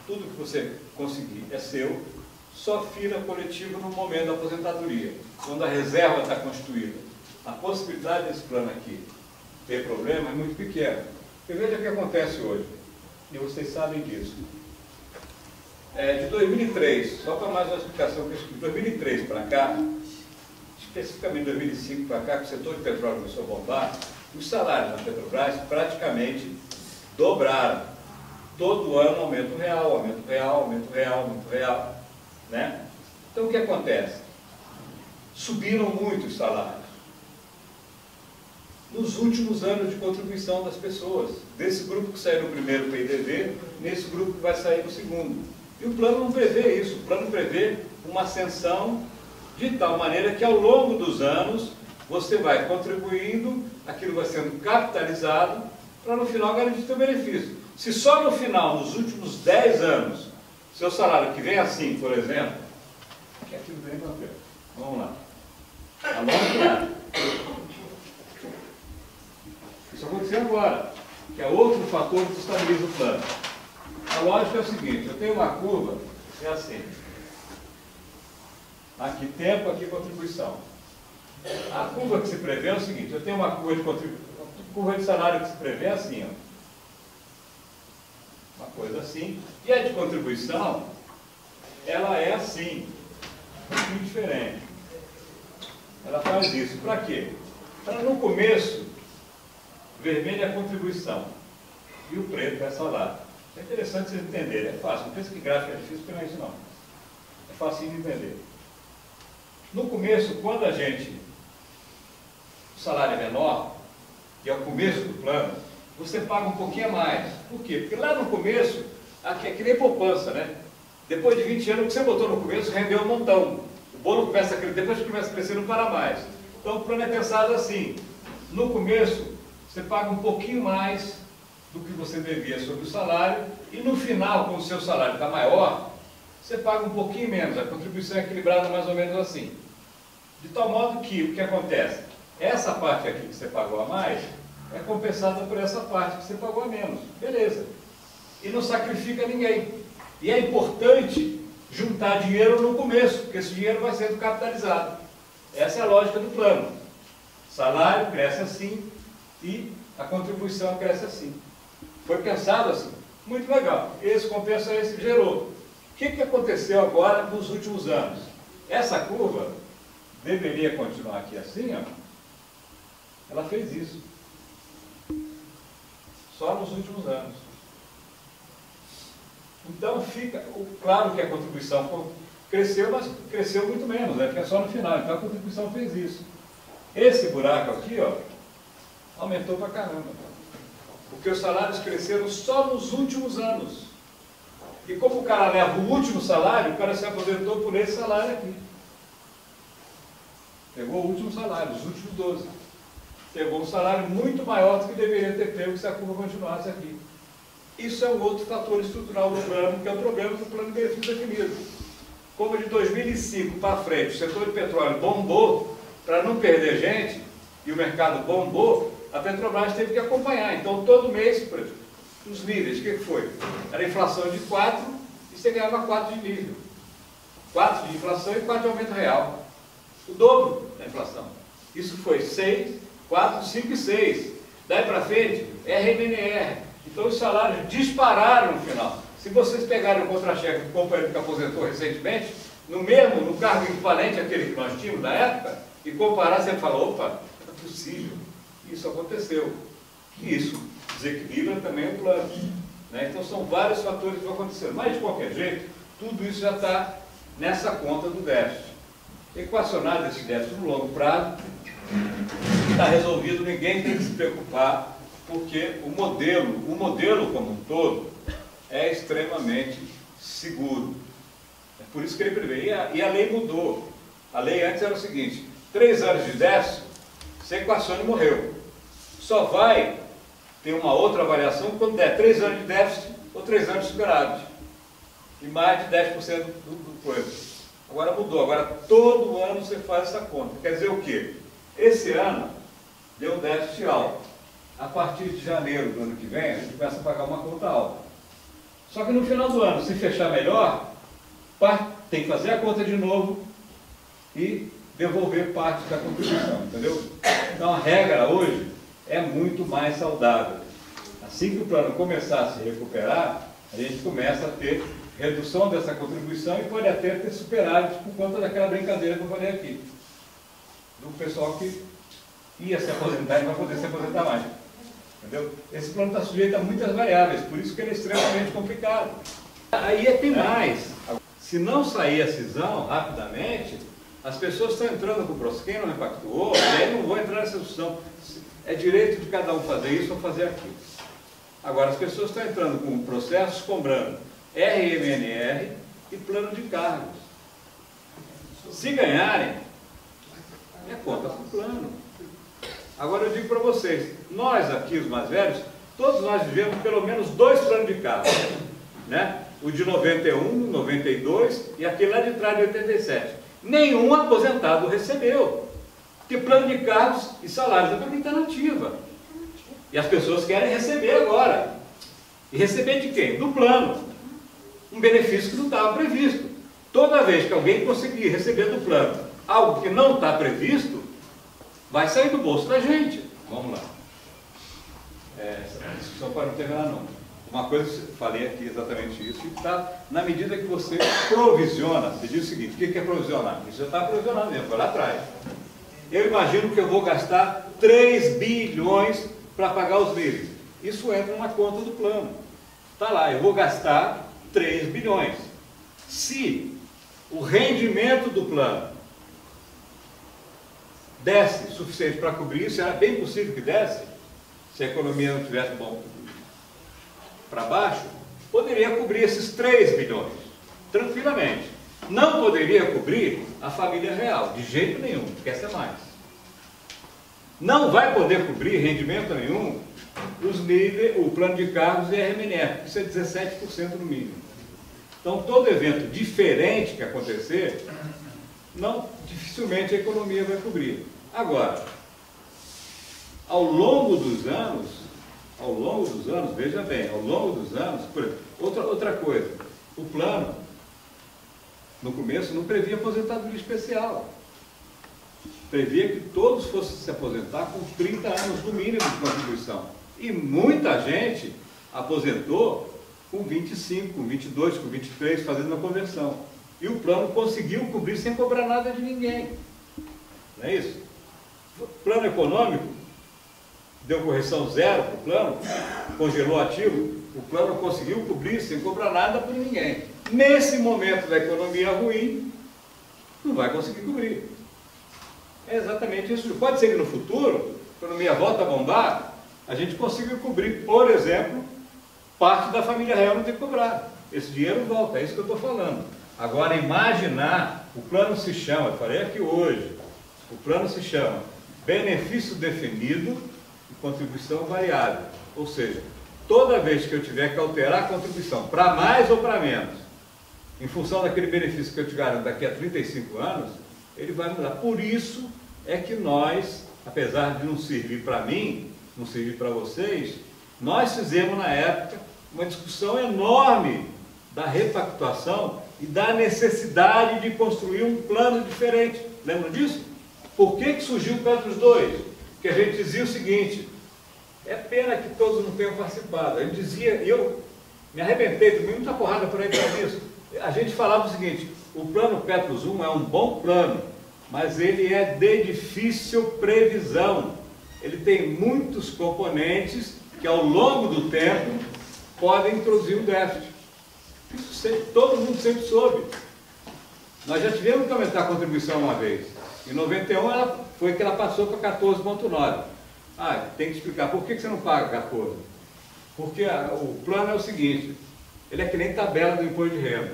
tudo que você conseguir é seu, só vira coletivo no momento da aposentadoria, quando a reserva está constituída. A possibilidade desse plano aqui ter problema é muito pequena. E veja o que acontece hoje, e vocês sabem disso. De 2003, só para mais uma explicação, de 2003 para cá, especificamente de 2005 para cá, que o setor de petróleo começou a bombar, os salários na Petrobras praticamente dobraram. Todo ano aumento real, aumento real, aumento real, aumento real. Né? Então o que acontece? Subiram muito os salários nos últimos anos de contribuição das pessoas, desse grupo que saiu no primeiro PIDV, nesse grupo que vai sair no segundo. E o plano não prevê isso, o plano prevê uma ascensão de tal maneira que ao longo dos anos você vai contribuindo, aquilo vai sendo capitalizado para no final garantir seu benefício. Se só no final, nos últimos 10 anos, seu salário que vem assim, por exemplo, que aquilo vem papel. Vamos lá. A longa isso aconteceu agora, que é outro fator que estabiliza o plano. A lógica é o seguinte: eu tenho uma curva, é assim. Aqui tempo, aqui contribuição. A curva que se prevê é o seguinte: eu tenho uma curva de contribuição, curva de salário que se prevê é assim, ó. Uma coisa assim. E a de contribuição, ela é assim, um pouquinho diferente. Ela faz isso. Para quê? Para no começo, vermelho é a contribuição. e o preto é salário. É interessante vocês entenderem, é fácil, não pensa que gráfico é difícil, porque não é isso não. É fácil de entender. No começo, quando o salário é menor, que é o começo do plano, você paga um pouquinho a mais. Por quê? Porque lá no começo, aqui é que nem poupança, né? Depois de 20 anos, o que você botou no começo rendeu um montão. O bolo começa a crescer, depois que começa a crescer, não para mais. Então o plano é pensado assim. No começo, você paga um pouquinho mais do que você devia sobre o salário, e no final, quando o seu salário está maior, você paga um pouquinho menos. A contribuição é equilibrada mais ou menos assim. De tal modo que, o que acontece? Essa parte aqui que você pagou a mais, é compensada por essa parte que você pagou a menos. Beleza. E não sacrifica ninguém. E é importante juntar dinheiro no começo, porque esse dinheiro vai sendo capitalizado. Essa é a lógica do plano. O salário cresce assim e a contribuição cresce assim. Foi pensado assim. Muito legal. Esse compensa esse gerou. O que aconteceu agora nos últimos anos? Essa curva deveria continuar aqui assim, ó. Ela fez isso. Só nos últimos anos. Então fica, claro que a contribuição cresceu, mas cresceu muito menos, né? Porque é só no final. Então a contribuição fez isso. Esse buraco aqui, ó, aumentou pra caramba. Porque os salários cresceram só nos últimos anos. E como o cara leva o último salário, o cara se aposentou por esse salário aqui. Pegou o último salário, os últimos 12. Pegou um salário muito maior do que deveria ter pego se a curva continuasse aqui. Isso é um outro fator estrutural do plano, que é o problema do plano de benefício definido. Como de 2005 para frente o setor de petróleo bombou, para não perder gente, e o mercado bombou, a Petrobras teve que acompanhar. Então, todo mês, por exemplo, os níveis, o que foi? Era inflação de 4 e você ganhava 4 de nível. 4 de inflação e 4 de aumento real. O dobro da inflação. Isso foi 6, 4, 5 e 6. Daí para frente, RMNR. Então os salários dispararam no final. Se vocês pegarem o contra-cheque do companheiro que aposentou recentemente, no cargo equivalente àquele que nós tínhamos na época, e comparar, você fala, opa, é possível. Isso aconteceu. E isso desequilibra também o plano. Né? Então são vários fatores que vão acontecendo. Mas de qualquer jeito, tudo isso já está nessa conta do déficit. Equacionado esse déficit no longo prazo, está resolvido, ninguém tem que se preocupar, porque o modelo como um todo é extremamente seguro. É por isso que ele prevê. E a lei mudou. A lei antes era o seguinte: 3 anos de déficit, você equaciona e morreu. Só vai ter uma outra avaliação quando der 3 anos de déficit ou 3 anos de superávit. E mais de 10% do coisa. Agora mudou. Agora todo ano você faz essa conta. Quer dizer o quê? Esse ano deu um déficit alto. A partir de janeiro do ano que vem, a gente começa a pagar uma conta alta. Só que no final do ano, se fechar melhor, tem que fazer a conta de novo e devolver parte da contribuição, entendeu? Então a regra hoje é muito mais saudável. Assim que o plano começar a se recuperar, a gente começa a ter redução dessa contribuição e pode até ter superávit por conta daquela brincadeira que eu falei aqui. Do pessoal que ia se aposentar e vai poder se aposentar mais. Entendeu? Esse plano está sujeito a muitas variáveis, por isso que ele é extremamente complicado. Aí tem mais. Se não sair a cisão rapidamente, as pessoas estão entrando com o processo. Quem não repactuou, aí não vou entrar nessa discussão. É direito de cada um fazer isso ou fazer aquilo. Agora, as pessoas estão entrando com processos cobrando RMNR e plano de cargos. Se ganharem, é conta para o plano. Agora eu digo para vocês, nós aqui, os mais velhos, todos nós vivemos pelo menos 2 planos de cargos, né? O de 91, 92 e aquele lá de trás de 87. Nenhum aposentado recebeu. Porque plano de cargos e salários é para quem está na ativa. E as pessoas querem receber agora. E receber de quem? Do plano. Um benefício que não estava previsto. Toda vez que alguém conseguir receber do plano algo que não está previsto, vai sair do bolso da gente. Vamos lá. Essa discussão pode não terminar não. Uma coisa, eu falei aqui exatamente isso, que está na medida que você provisiona. Você diz o seguinte: o que é provisionar? Isso já está provisionado mesmo, foi lá atrás. Eu imagino que eu vou gastar 3 bilhões para pagar os livros. isso entra na conta do plano. Está lá, eu vou gastar 3 bilhões. Se o rendimento do plano desse suficiente para cobrir isso, era bem possível que desse, se a economia não tivesse bom para baixo, poderia cobrir esses 3 bilhões, tranquilamente. Não poderia cobrir a família real, de jeito nenhum, porque essa é mais. Não vai poder cobrir rendimento nenhum o plano de cargos e a RMNF, isso é 17% no mínimo. Então, todo evento diferente que acontecer, dificilmente a economia vai cobrir. Agora, ao longo dos anos, veja bem, ao longo dos anos, por exemplo, outra coisa, o plano, no começo, não previa aposentadoria especial. Previa que todos fossem se aposentar com 30 anos no mínimo de contribuição. E muita gente aposentou com 25, com 22, com 23, fazendo a conversão. E o plano conseguiu cobrir sem cobrar nada de ninguém. Não é isso? O plano econômico deu correção zero para o plano, congelou ativo, o plano conseguiu cobrir sem cobrar nada por ninguém. Nesse momento da economia ruim, não vai conseguir cobrir. É exatamente isso. Pode ser que no futuro, a economia volta a bombar, a gente consiga cobrir, por exemplo, parte da família real não ter que cobrar. Esse dinheiro volta, é isso que eu estou falando. Agora, imaginar, o plano se chama, eu falei aqui hoje, o plano se chama benefício definido e contribuição variável. Ou seja, toda vez que eu tiver que alterar a contribuição para mais ou para menos, em função daquele benefício que eu te garanto daqui a 35 anos, ele vai mudar. Por isso é que nós, apesar de não servir para mim, não servir para vocês, nós fizemos na época uma discussão enorme da repactuação e da necessidade de construir um plano diferente. Lembram disso? Por que surgiu o Petros II? Porque a gente dizia o seguinte, é pena que todos não tenham participado. A gente dizia, e eu me arrebentei, tomei muita porrada por aí para isso. A gente falava o seguinte, o plano Petros I é um bom plano, mas ele é de difícil previsão. Ele tem muitos componentes que ao longo do tempo podem introduzir um déficit. Isso sempre, todo mundo sempre soube. Nós já tivemos que aumentar a contribuição uma vez. Em 91 foi que ela passou para 14,9. Tem que explicar. Por que você não paga 14? Porque o plano é o seguinte, ele é que nem tabela do imposto de renda.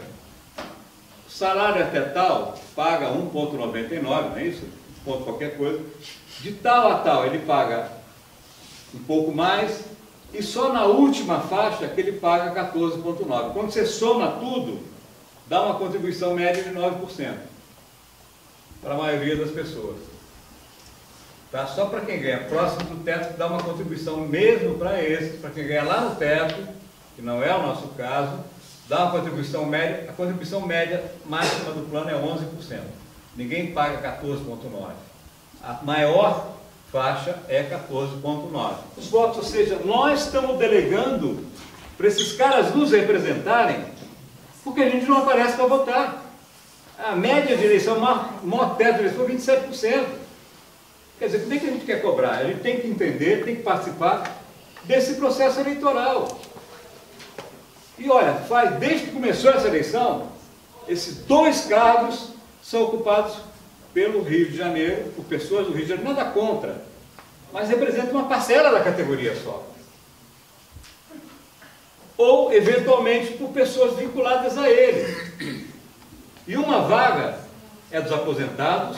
O salário até tal paga 1,99, não é isso? Ponto qualquer coisa. De tal a tal ele paga um pouco mais e só na última faixa que ele paga 14,9. Quando você soma tudo, dá uma contribuição média de 9% para a maioria das pessoas. Tá? Só para quem ganha próximo do teto, dá uma contribuição mesmo para esses, para quem ganha lá no teto, que não é o nosso caso, dá uma contribuição média, a contribuição média máxima do plano é 11%. Ninguém paga 14,9%. A maior faixa é 14,9%. Os votos, ou seja, nós estamos delegando para esses caras nos representarem, porque a gente não aparece para votar. A média de eleição, o maior teto de eleição é 27%. Quer dizer, como é que a gente quer cobrar? A gente tem que entender, tem que participar desse processo eleitoral. E olha, desde que começou essa eleição, esses 2 cargos são ocupados pelo Rio de Janeiro, por pessoas do Rio de Janeiro, nada contra, mas representa uma parcela da categoria só. Ou, eventualmente, por pessoas vinculadas a ele. E uma vaga é dos aposentados,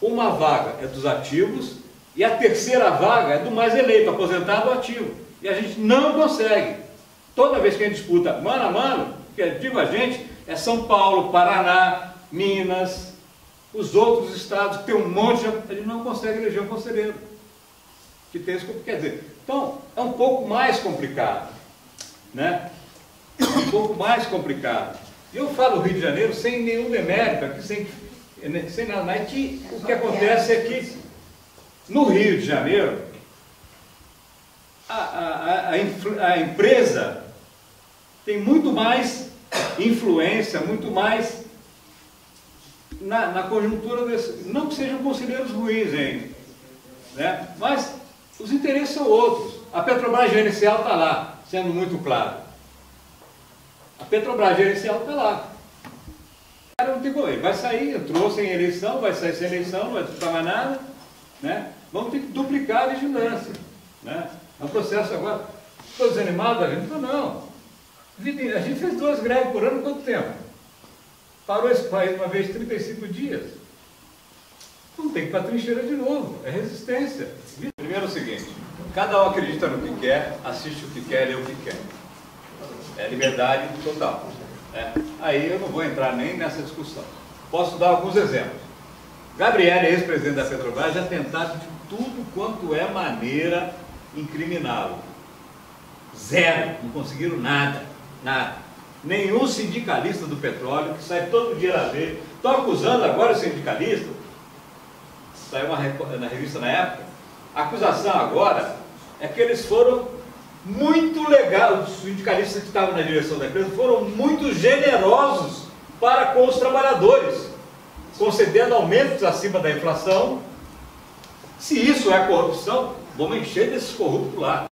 uma vaga é dos ativos, e a terceira vaga é do mais eleito, aposentado ou ativo. E a gente não consegue. Toda vez que a gente disputa mano a mano, que digo a gente, é São Paulo, Paraná, Minas, os outros estados que tem um monte, a gente não consegue eleger um conselheiro. Que tem isso, quer dizer, então é um pouco mais complicado, né? É um pouco mais complicado. E eu falo Rio de Janeiro sem nenhum demérito, aqui sem nada, mas que o que acontece é que no Rio de Janeiro a empresa tem muito mais influência, muito mais na conjuntura desse, não que sejam conselheiros ruins, hein? Né? Mas os interesses são outros. a Petrobras gerencial está lá, sendo muito claro. A Petrobras gerencial está lá. O cara não tem como, ele vai sair, entrou sem eleição, vai sair sem eleição, não vai disputar mais nada, né? Vamos ter que duplicar a vigilância, né? É um processo agora. Estou desanimado, a gente não. A gente fez 2 greves por ano, quanto tempo? Parou esse país uma vez 35 dias. Não tem que ir para a trincheira de novo, é resistência. Primeiro é o seguinte, cada um acredita no que quer, assiste o que quer, lê o que quer. É liberdade total. Né? Aí eu não vou entrar nem nessa discussão. Posso dar alguns exemplos. Gabriel, ex-presidente da Petrobras, já tentaram de tudo quanto é maneira incriminá-lo. Zero, não conseguiram nada, nada. Nenhum sindicalista do petróleo, que sai todo dia na ver, estão acusando agora o sindicalista, saiu na revista na época, a acusação agora é que eles foram muito legais, os sindicalistas que estavam na direção da empresa foram muito generosos para com os trabalhadores, concedendo aumentos acima da inflação. Se isso é corrupção, vamos encher desses corruptos lá.